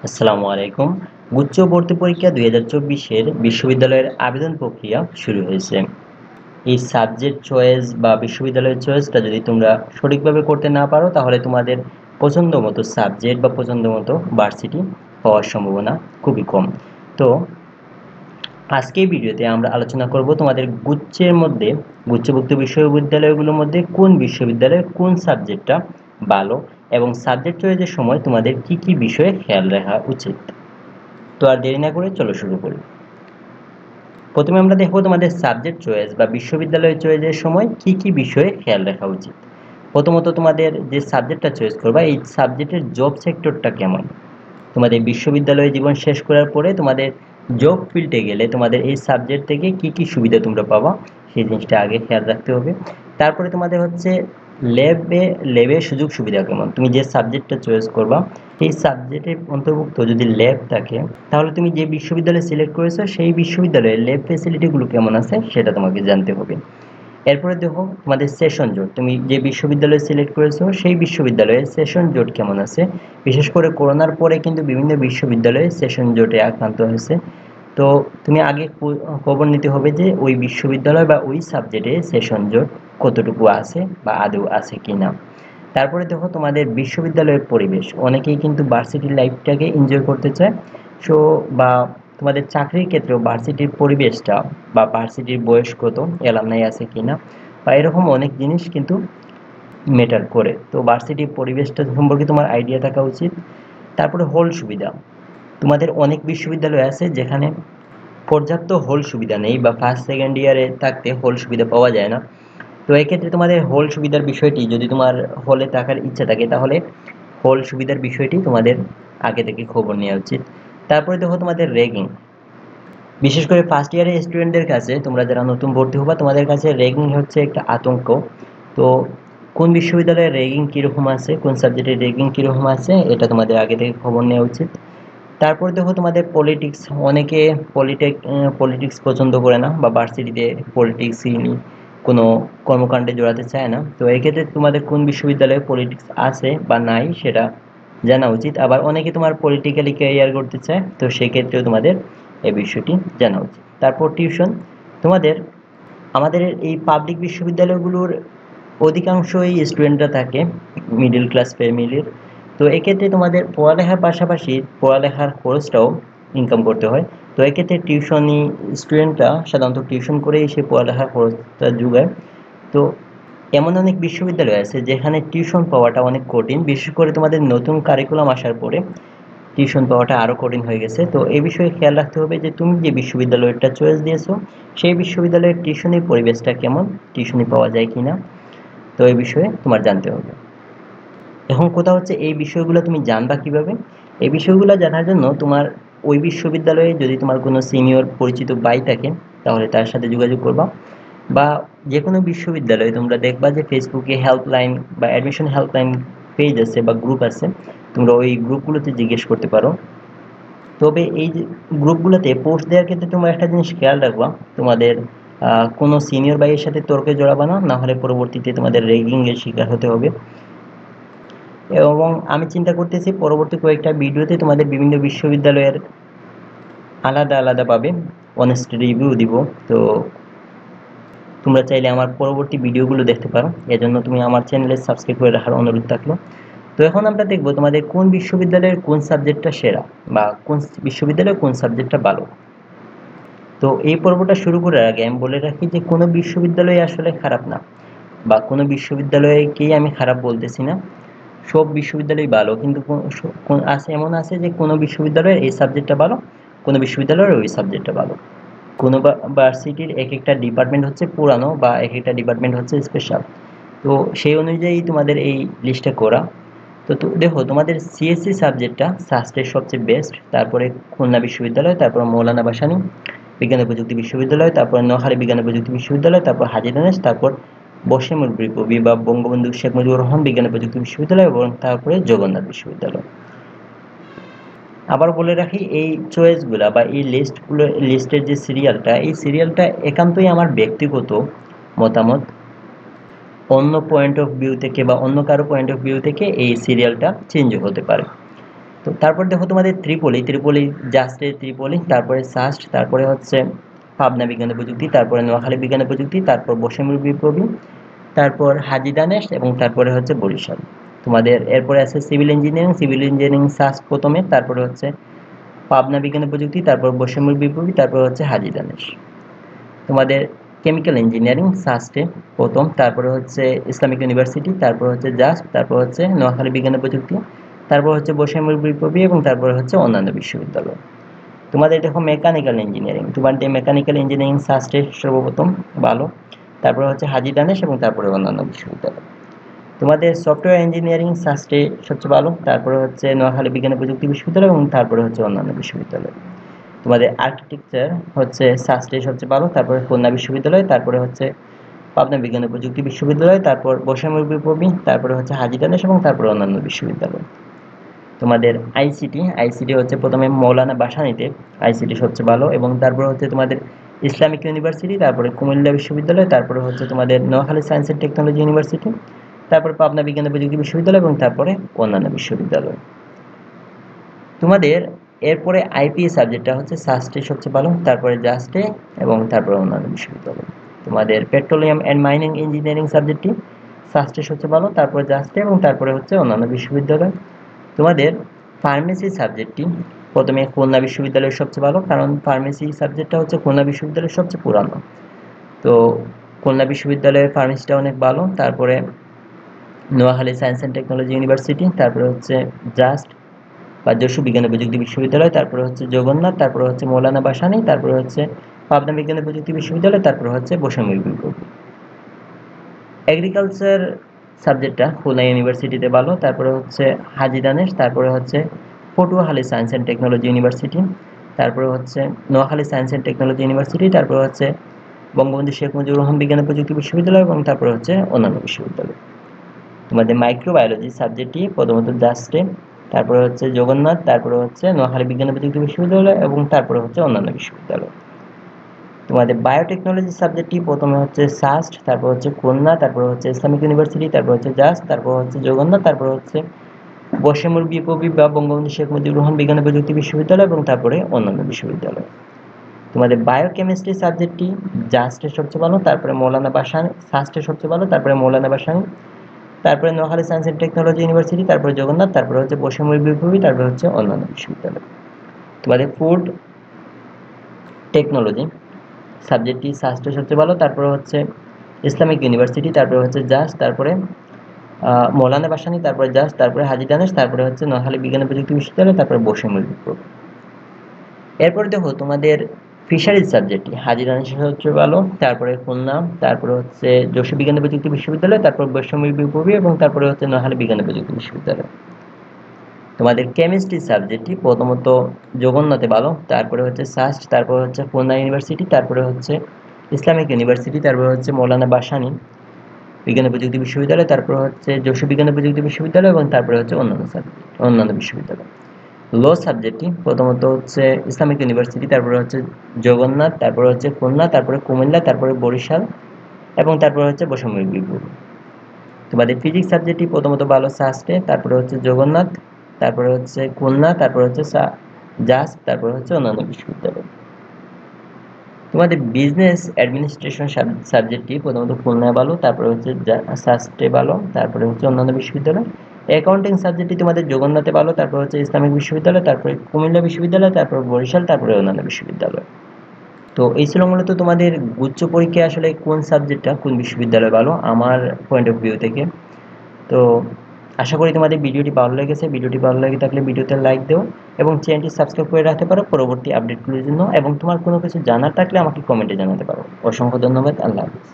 আসসালামু আলাইকুম। গুচ্ছ ভর্তি পরীক্ষা ২০২৪-এর বিশ্ববিদ্যালয়ের আবেদন প্রক্রিয়া শুরু হয়েছে। এই সাবজেক্ট চয়েস বা বিশ্ববিদ্যালয়ের চয়েসটা যদি তোমরা সঠিকভাবে করতে না পারো তাহলে তোমাদের পছন্দ মতো সাবজেক্ট বা পছন্দ মতো ভার্সিটি হওয়ার সম্ভাবনা খুবই কম। তো আজকে এই ভিডিওতে আমরা আলোচনা করব তোমাদের গুচ্ছের মধ্যে গুচ্ছভুক্ত বিশ্ববিদ্যালয়গুলোর মধ্যে কোন বিশ্ববিদ্যালয়ে কোন সাবজেক্টটা ভালো এবং সাবজেক্ট চয়েসের সময় তোমাদের কি কি বিষয়ে খেয়াল রাখা উচিত। তো আর দেরি না করে চলো শুরু করি। প্রথমে আমরা দেখব তোমাদের সাবজেক্ট চয়েস বা বিশ্ববিদ্যালয় চয়েসের সময় কি কি বিষয়ে খেয়াল রাখা উচিত। প্রথমত তোমাদের যে সাবজেক্টটা চয়েস করবা এই সাবজেক্টের জব সেক্টরটা কেমন। তোমাদের বিশ্ববিদ্যালয় জীবন শেষ করার পরে তোমাদের জব ফিল্ডে গেলে তোমাদের এই সাবজেক্ট থেকে কি কি সুবিধা তোমরা পাবা সেই জিনিসটা আগে খেয়াল রাখতে হবে। তারপরে তোমাদের হচ্ছে ল্যাবের সুযোগ সুবিধা কেমন। তুমি যে সাবজেক্টটা চয়েস করবা এই সাবজেক্টের অন্তর্ভুক্ত যদি ল্যাব থাকে তাহলে তুমি যে বিশ্ববিদ্যালয় সিলেক্ট করেছো সেই বিশ্ববিদ্যালয়ের ল্যাব ফেসিলিটিগুলো কেমন আছে সেটা তোমাকে জানতে হবে। এরপরে দেখো তোমাদের সেশন জোট, তুমি যে বিশ্ববিদ্যালয় সিলেক্ট করেছো সেই বিশ্ববিদ্যালয়ের সেশন জোট কেমন আছে। বিশেষ করে করোনার পরে কিন্তু বিভিন্ন বিশ্ববিদ্যালয়ে সেশন জোটে আক্রান্ত হয়েছে। তো তুমি আগে খবর নিতে হবে যে ওই বিশ্ববিদ্যালয় বা ওই সাবজেক্টে সেশন জোট কতটুকু আছে বা আদৌ আছে কিনা। তারপরে দেখো তোমাদের বিশ্ববিদ্যালয়ের পরিবেশ, অনেকেই কিন্তু ভার্সিটির লাইফটাকে এনজয় করতে চায়। সো বা তোমাদের চাকরির ক্ষেত্রেও ভার্সিটির পরিবেশটা বা ভার্সিটির বয়স কত, এলামনাই আছে কিনা বা এরকম অনেক জিনিস কিন্তু ম্যাটার করে। তো ভার্সিটির পরিবেশটা সম্পর্কে তোমার আইডিয়া থাকা উচিত। তারপরে হল সুবিধা, তোমাদের অনেক বিশ্ববিদ্যালয় আছে যেখানে পর্যাপ্ত হল সুবিধা নেই বা ফার্স্ট সেকেন্ড ইয়ারে থাকতে হল সুবিধা পাওয়া যায় না। তো এক্ষেত্রে তোমাদের হল সুবিধার বিষয়টি, যদি তোমার হলে থাকার ইচ্ছা থাকে তাহলে হল সুবিধার বিষয়টি তোমাদের আগে থেকে খবর নেওয়া উচিত। তারপরে দেখো তোমাদের র্যাগিং, বিশেষ করে ফার্স্ট ইয়ারের স্টুডেন্টদের কাছে, তোমরা যারা নতুন ভর্তি হবা তোমাদের কাছে র্যাগিং হচ্ছে একটা আতঙ্ক। তো কোন বিশ্ববিদ্যালয়ে র্যাগিং কীরকম আছে, কোন সাবজেক্টে র্যাগিং কীরকম আছে এটা তোমাদের আগে থেকে খবর নেওয়া উচিত। তারপর দেখো তোমাদের পলিটিক্স, অনেকে পলিটিক্স পছন্দ করে না বা ভার্সিটিতে পলিটিক্স কোনো কর্মকাণ্ডে জড়াতে চায় না। তো এক্ষেত্রে তোমাদের কোন বিশ্ববিদ্যালয়ে পলিটিক্স আছে বা নাই সেটা জানা উচিত। আবার অনেকে তোমার পলিটিক্যালি ক্যারিয়ার করতে চায়, তো সেক্ষেত্রেও তোমাদের এই বিষয়টি জানা উচিত। তারপর টিউশন, তোমাদের আমাদের এই পাবলিক বিশ্ববিদ্যালয়গুলোর অধিকাংশই স্টুডেন্টরা থাকে মিডল ক্লাস ফ্যামিলির। তো এক্ষেত্রে তোমাদের পড়ালেখার পাশাপাশি পড়ালেখার খরচটাও ইনকাম করতে হয়। তো এক্ষেত্রে টিউশনি স্টুডেন্টরা সাধারণত টিউশন করেই সে পড়ালেখার খরচটা যোগায়। তো এমন অনেক বিশ্ববিদ্যালয় আছে যেখানে টিউশন পাওয়াটা অনেক কঠিন, বিশেষ করে তোমাদের নতুন কারিকুলাম আসার পরে টিউশন পাওয়াটা আরও কঠিন হয়ে গেছে। তো এই বিষয়ে খেয়াল রাখতে হবে যে তুমি যে বিশ্ববিদ্যালয়টা চয়েস দিয়েছো সেই বিশ্ববিদ্যালয়ের টিউশনের পরিবেশটা কেমন, টিউশনি পাওয়া যায় কিনা, তো এই বিষয়ে তোমার জানতে হবে। এখন কথা হচ্ছে এই বিষয়গুলো তুমি জানবা কিভাবে। এই বিষয়গুলো জানার জন্য তোমার ওই বিশ্ববিদ্যালয়ে যদি তোমার কোনো সিনিয়র পরিচিত ভাই থাকে তাহলে তার সাথে যোগাযোগ করবা। বা যে কোনো বিশ্ববিদ্যালয়ে তোমরা দেখবা যে ফেসবুকে হেল্পলাইন বা অ্যাডমিশন হেল্পলাইন পেজ আছে বা গ্রুপ আছে, তোমরা ওই গ্রুপগুলোতে জিজ্ঞেস করতে পারো। তবে এই যে গ্রুপগুলোতে পোস্ট দেওয়ার ক্ষেত্রে তোমরা একটা জিনিস খেয়াল রাখবা, তোমাদের কোনো সিনিয়র ভাইয়ের সাথে তর্কে জড়াবা না, না হলে পরবর্তীতে তোমাদের র্যাগিংয়ের শিকার হতে হবে। এবং আমি চিন্তা করতেছি পরবর্তী কয়েকটা ভিডিওতে তোমাদের বিভিন্ন বিশ্ববিদ্যালয়ের আলাদা আলাদাভাবে অনেস্ট রিভিউ দিব। তো তোমরা চাইলে আমার পরবর্তী ভিডিওগুলো দেখতে পারো, এজন্য তুমি আমার চ্যানেলে সাবস্ক্রাইব করে রাখার অনুরোধ থাকলো। তো এখন আমরা দেখব তোমাদের কোন বিশ্ববিদ্যালয়ের কোন সাবজেক্টটা সেরা বা কোন বিশ্ববিদ্যালয়ে কোন সাবজেক্টটা ভালো। তো এই পর্বটা শুরু করার আগে আমি বলে রাখি যে কোনো বিশ্ববিদ্যালয় আসলে খারাপ না, বা কোনো বিশ্ববিদ্যালয়কেই আমি খারাপ বলতেছি না। সব বিশ্ববিদ্যালয় ভালো, কিন্তু আছে এমন আছে যে কোনো বিশ্ববিদ্যালয়ের এই সাবজেক্টটা ভালো, কোনো বিশ্ববিদ্যালয়ের ওই সাবজেক্টটা ভালো। কোনো ভার্সিটির এক একটা ডিপার্টমেন্ট হচ্ছে পুরানো বা এক একটা ডিপার্টমেন্ট হচ্ছে স্পেশাল। তো সেই অনুযায়ী তোমাদের এই লিস্টটা করা। তো দেখো তোমাদের সিএসসি সাবজেক্টটা সাস্টের সবচেয়ে বেস্ট, তারপরে খুলনা বিশ্ববিদ্যালয়, তারপর মৌলানা ভাসানী বিজ্ঞান ও প্রযুক্তি বিশ্ববিদ্যালয়, তারপর নোয়াখালী বিজ্ঞান ও প্রযুক্তি বিশ্ববিদ্যালয়, তারপর হাজী দানেশ, তারপর বসিমুর কবি বা বঙ্গবন্ধু শেখ মুজিবুর রহমান বিজ্ঞান ও প্রযুক্তি বিশ্ববিদ্যালয় এবং তারপরে জগন্নাথ বিশ্ববিদ্যালয়। আবার বলে রাখি এই চয়েসগুলা বা এই লিস্টের যে সিরিয়ালটা, এই সিরিয়ালটা একান্তই আমার ব্যক্তিগত মতামত। অন্য পয়েন্ট অফ ভিউ থেকে বা অন্য কারো পয়েন্ট অফ ভিউ থেকে এই সিরিয়ালটা চেঞ্জ হতে পারে। তো তারপর দেখো তোমাদের ত্রিপলি জাস্টে ত্রিপলি, তারপরে সাস্ট, তারপরে হচ্ছে পাবনা বিজ্ঞান ও প্রযুক্তি, তারপরে নোয়াখালী বিজ্ঞান ও প্রযুক্তি, তারপর বসিরহাট বিপ্লবী, তারপর হাজী দানেশ এবং তারপরে হচ্ছে বরিশাল। তোমাদের এরপরে আছে সিভিল ইঞ্জিনিয়ারিং সাস্ট প্রথমে, তারপরে হচ্ছে পাবনা বিজ্ঞান ও প্রযুক্তি, তারপর বসিরহাট বিপ্লবী, তারপর হচ্ছে হাজী দানেশ। তোমাদের কেমিক্যাল ইঞ্জিনিয়ারিং সাস্টে প্রথম, তারপরে হচ্ছে ইসলামিক ইউনিভার্সিটি, তারপর হচ্ছে জাস্ট, তারপর হচ্ছে নোয়াখালী বিজ্ঞান ও প্রযুক্তি, তারপর হচ্ছে বসিরহাট বিপ্লবী এবং তারপর হচ্ছে অন্যান্য বিশ্ববিদ্যালয়। তোমাদের দেখো মেকানিক্যাল ইঞ্জিনিয়ারিং, তোমাদের মেকানিক্যাল ইঞ্জিনিয়ারিং সাস্টে সর্বপ্রথম ভালো, তারপরে হচ্ছে হাজী দানেশ এবং তারপরে অন্যান্য বিশ্ববিদ্যালয়। তোমাদের সফটওয়্যার ইঞ্জিনিয়ারিং সাস্টে সবচেয়ে ভালো, তারপরে হচ্ছে নোয়াখালী বিজ্ঞান ও প্রযুক্তি বিশ্ববিদ্যালয় এবং তারপরে হচ্ছে অন্যান্য বিশ্ববিদ্যালয়। তোমাদের আর্কিটেকচার হচ্ছে সাস্টে সবচেয়ে ভালো, তারপরে খুলনা বিশ্ববিদ্যালয়, তারপরে হচ্ছে পাবনা বিজ্ঞান ও প্রযুক্তি বিশ্ববিদ্যালয়, তারপর বৈষম্য বিপ্লবী, তারপরে হচ্ছে হাজী দানেশ এবং তারপর অন্যান্য বিশ্ববিদ্যালয়। তোমাদের আইসিটি হচ্ছে প্রথমে মৌলানা ভাসানীতে আইসিটি সবচেয়ে ভালো, এবং তারপর হচ্ছে তোমাদের ইসলামিক ইউনিভার্সিটি, তারপরে কুমিল্লা বিশ্ববিদ্যালয়, তারপরে হচ্ছে তোমাদের Noakhali science and technology university, তারপর পাবনা বিজ্ঞান ও প্রযুক্তি বিশ্ববিদ্যালয় এবং তারপরে অন্যান্য বিশ্ববিদ্যালয়। তোমাদের এরপরে আইপিএ সাবজেক্টটা হচ্ছে সাস্টে সবচেয়ে ভালো, তারপরে জাস্টে এবং তারপরে অন্যান্য বিশ্ববিদ্যালয়। তোমাদের পেট্রোলিয়াম অ্যান্ড মাইনিং ইঞ্জিনিয়ারিং সাবজেক্টটি সাস্টে সবচেয়ে ভালো, তারপরে জাস্টে এবং তারপরে হচ্ছে অন্যান্য বিশ্ববিদ্যালয়। তোমাদের ফার্মেসি সাবজেক্টটি প্রথমে খুলনা বিশ্ববিদ্যালয়ের সবচেয়ে ভালো, কারণ ফার্মেসি সাবজেক্টটা হচ্ছে খুলনা বিশ্ববিদ্যালয়ের সবচেয়ে পুরানো। তো খুলনা বিশ্ববিদ্যালয়ের ফার্মেসিটা অনেক ভালো, তারপরে Noakhali science and technology university, তারপরে হচ্ছে জাস্ট বা যশোর বিজ্ঞান ও প্রযুক্তি বিশ্ববিদ্যালয়, তারপরে হচ্ছে জগন্নাথ, তারপরে হচ্ছে মৌলানা ভাসানী, তারপরে হচ্ছে পাবনা বিজ্ঞান ও প্রযুক্তি বিশ্ববিদ্যালয়, তারপরে হচ্ছে বৈষম্য বিপ্লবী। এগ্রিকালচার সাবজেক্টটা খুলনা ইউনিভার্সিটিতে ভালো, তারপরে হচ্ছে হাজী দানেশ, তারপরে হচ্ছে Patuakhali science and technology university, তারপরে হচ্ছে Noakhali science and technology university, তারপরে হচ্ছে বঙ্গবন্ধু শেখ মুজিবুর রহমান বিজ্ঞান ও প্রযুক্তি বিশ্ববিদ্যালয় এবং তারপরে হচ্ছে অন্যান্য বিশ্ববিদ্যালয়। তোমাদের মাইক্রোবায়োলজি সাবজেক্টটি প্রথমত জাস্টে, তারপরে হচ্ছে জগন্নাথ, তারপরে হচ্ছে নোয়াখালী বিজ্ঞান ও প্রযুক্তি বিশ্ববিদ্যালয় এবং তারপরে হচ্ছে অন্যান্য বিশ্ববিদ্যালয়। তোমাদের বায়োটেকনোলজি সাবজেক্টটি প্রথমে হচ্ছে সাস্ট, তারপর হচ্ছে খুলনা, তারপর হচ্ছে ইসলামিক ইউনিভার্সিটি, তারপর হচ্ছে জাস্ট, তারপর হচ্ছে জগন্নাথ, তারপর হচ্ছে বৈষম্য বিপ্লবী বা বঙ্গবন্ধু শেখ মুজিবুর রহমান বিজ্ঞান ও প্রযুক্তি বিশ্ববিদ্যালয় এবং তারপরে অন্যান্য বিশ্ববিদ্যালয়। তোমাদের বায়োকেমিস্ট্রি সাবজেক্টটি জাস্টের সবচেয়ে ভালো, তারপরে মৌলানা ভাসানী, সাস্টের সবচেয়ে ভালো, তারপরে মৌলানা ভাসানী, তারপরে Noakhali science and technology university, তারপরে জগন্নাথ, তারপরে হচ্ছে বৈষম্য বিপ্লবী, তারপরে হচ্ছে অন্যান্য বিশ্ববিদ্যালয়। তোমাদের ফুড টেকনোলজি সাবজেক্টটি সাস্টের সবচেয়ে ভালো, তারপরে হচ্ছে ইসলামিক ইউনিভার্সিটি, তারপরে হচ্ছে জাস্ট, তারপরে মৌলানা ভাসানী, তারপরে জাস্ট, তারপরে হাজী দানেশ, তারপরে হচ্ছে নোয়াখালী বিজ্ঞান ও প্রযুক্তি বিশ্ববিদ্যালয়, তারপরে বৈষম্য বিপ্লবী। এরপরে দেখো তোমাদের ফিশারিজ সাবজেক্টটি হাজী দানেশের সবচেয়ে ভালো, তারপরে খুলনা, তারপরে হচ্ছে যশোর বিজ্ঞান ও প্রযুক্তি বিশ্ববিদ্যালয়, তারপর বৈষম্য বিপ্লবী এবং তারপরে হচ্ছে নোয়াখালী বিজ্ঞান ও প্রযুক্তি বিশ্ববিদ্যালয়। তোমাদের কেমিস্ট্রি সাবজেক্টটি প্রথমত জগন্নাথে ভালো, তারপরে হচ্ছে সাস্ট, তারপর হচ্ছে খুলনা ইউনিভার্সিটি, তারপরে হচ্ছে ইসলামিক ইউনিভার্সিটি, তারপর হচ্ছে মৌলানা ভাসানী বিজ্ঞান ও প্রযুক্তি বিশ্ববিদ্যালয়, তারপর হচ্ছে যশোর বিজ্ঞান ও প্রযুক্তি বিশ্ববিদ্যালয় এবং তারপরে হচ্ছে অন্যান্য সাবজেক্ট অন্যান্য বিশ্ববিদ্যালয়। ল সাবজেক্টটি প্রথমত হচ্ছে ইসলামিক ইউনিভার্সিটি, তারপরে হচ্ছে জগন্নাথ, তারপরে হচ্ছে খুলনা, তারপরে কুমিল্লা, তারপরে বরিশাল এবং তারপরে হচ্ছে বৈষম্য বিপ্লবী। তোমাদের ফিজিক্স সাবজেক্টটি প্রথমত ভালো সাস্টে, তারপরে হচ্ছে জগন্নাথ, তারপরে হচ্ছে খুলনা, তারপরে হচ্ছে জাস্ট, তারপরে হচ্ছে অন্যান্য বিশ্ববিদ্যালয়। তোমাদের বিজনেস অ্যাডমিনিস্ট্রেশন সাবজেক্টটি প্রথমত খুলনায় ভালো, তারপরে হচ্ছে সাস্টে ভালো, তারপরে হচ্ছে অন্যান্য বিশ্ববিদ্যালয়। অ্যাকাউন্টিং সাবজেক্টটি তোমাদের জগন্নাথে ভালো, তারপর হচ্ছে ইসলামিক বিশ্ববিদ্যালয়, তারপরে কুমিল্লা বিশ্ববিদ্যালয়, তারপর বরিশাল, তারপরে অন্যান্য বিশ্ববিদ্যালয়। তো এই ছিল মূলত তোমাদের গুচ্ছ পরীক্ষায় আসলে কোন সাবজেক্টটা কোন বিশ্ববিদ্যালয় ভালো আমার পয়েন্ট অফ ভিউ থেকে। তো আশা করি তোমাদের ভিডিওটি ভালো লেগেছে। ভিডিওটি ভালো লেগে থাকলে ভিডিওতে লাইক দাও এবং চ্যানেলটি সাবস্ক্রাইব করে রাখতে পারো পরবর্তী আপডেটগুলোর জন্য, এবং তোমার কোনো কিছু জানার থাকলে আমাকে কমেন্টে জানাতে পারো। অসংখ্য ধন্যবাদ। আল্লাহ হাফেজ।